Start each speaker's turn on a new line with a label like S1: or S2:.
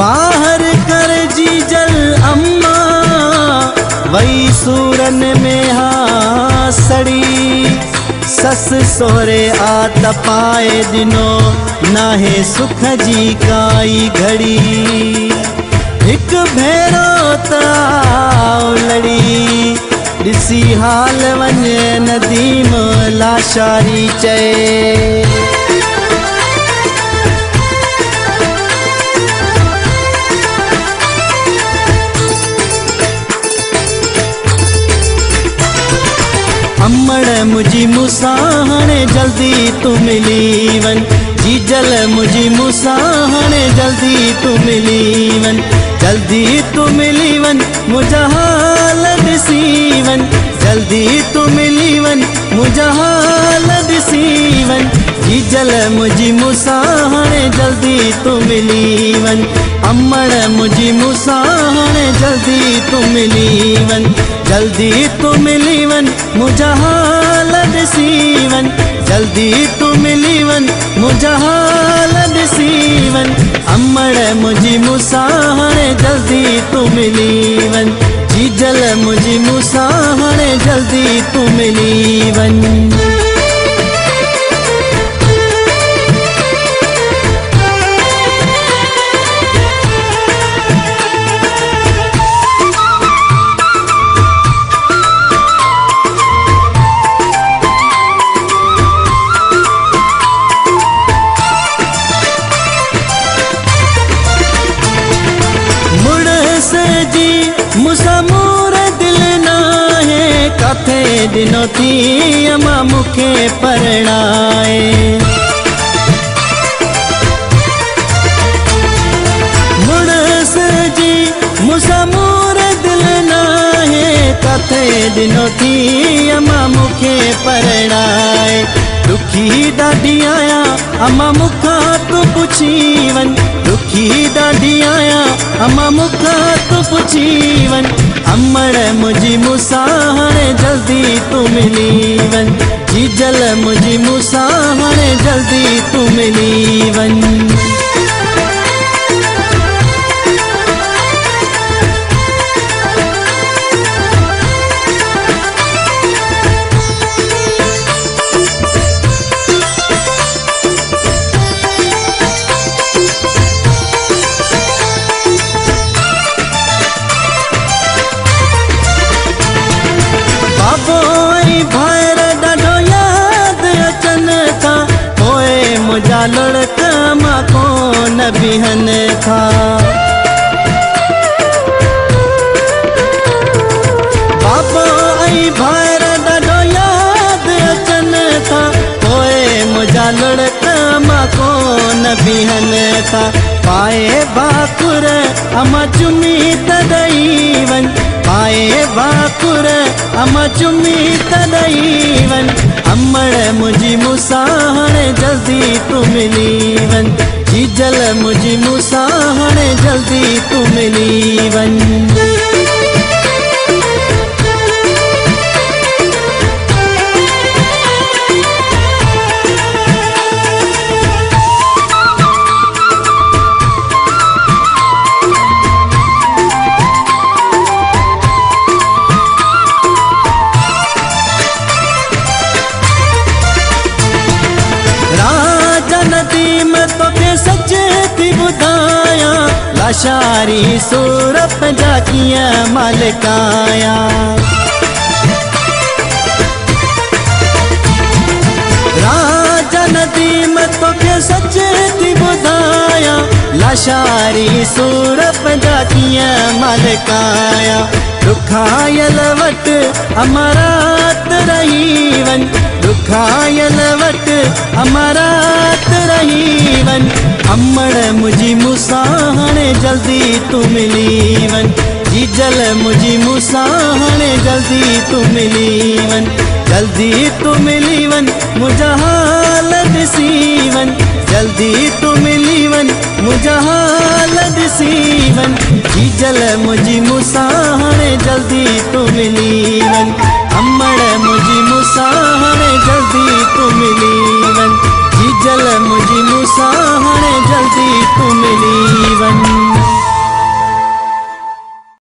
S1: बाहर कर जी जल अम्मा वही सूरन में हासड़ी सस सोरे आत पाए दिनो नाहे सुख जी काई घड़ी एक भेरो ताव लड़ी दिसी हाल वने नदीम लाशारी चए अम्मड़ मुझी मुसाहने जल्दी तू मिली वन जी जल मुझी मुसाहने जल्दी तू मिली वन जल्दी तू मिली वन मुझा हाल दिसी वन जल्दी तू मिली वन मुझा हाल दिसी वन जी जल मुझी मुसाहने जल्दी तू मिली वन अम्मड़ मुझी मुसाहने जल्दी तू मिली वन जल्दी तू मिली वन मुझा हाल दिसी वन जल्दी तू मिली वन मुझा हाल दिसी वन अम्मड़ मुझी मुसाहने जल्दी तू मिली वन जी जल मुझी मुसाहने जल्दी तू मिली वन मुसामूर दिल ना है कथे दिनों थी अमा मुखे परणाए मुड़स जी मुसामूर दिल ना है कथे दिनों थी अमा मुखे परणाए दुखी दादी आया अमा मुखा तू पुछी वन दुखी दादी आया अमा मुखा तू पुछी वन अम्मड़ मुझी मुसाहने जल्दी तू मिली वन जी जल मुझी मुसाहने जल्दी तू मिली वन मुझा लड़का माँ को न बिहन था बाबा आई भार डाडो याद अचन था कोई मुझा लड़का माँ को न बिहन था पाए बाकुर अमा चुमी तदई वन पाए बाकुर अमा चुमी तदई वन अम्मड़ मुझी मुसाहने जल्दी तू मिली वन जी जल मुझी मुसाहने जल्दी तू मिली वन लाशारी सूरत जाकिया मालिकाया राजा नदीम तो के सच्चे थी बुधाया लाशारी सूरत जाकिया मालिकाया दुखायल वट अमरात रही वन दुखायल वट अमरात रही वन अम्मड़ मुझी मुसाहने जल्दी तू मिली वन जी जल मुझी मुसाहने जल्दी तू मिली वन जल्दी तू मिली वन मुझा हाल दिसी वन जल्दी तू मिली वन मुझा हाल दिसी वन जी जल मुझी मुसाहने जल्दी तू मिली वन अम्मड़ मुझी मुसाहने जल्दी तू मिली वन जी जल मुझी मुसाहने जल्दी तू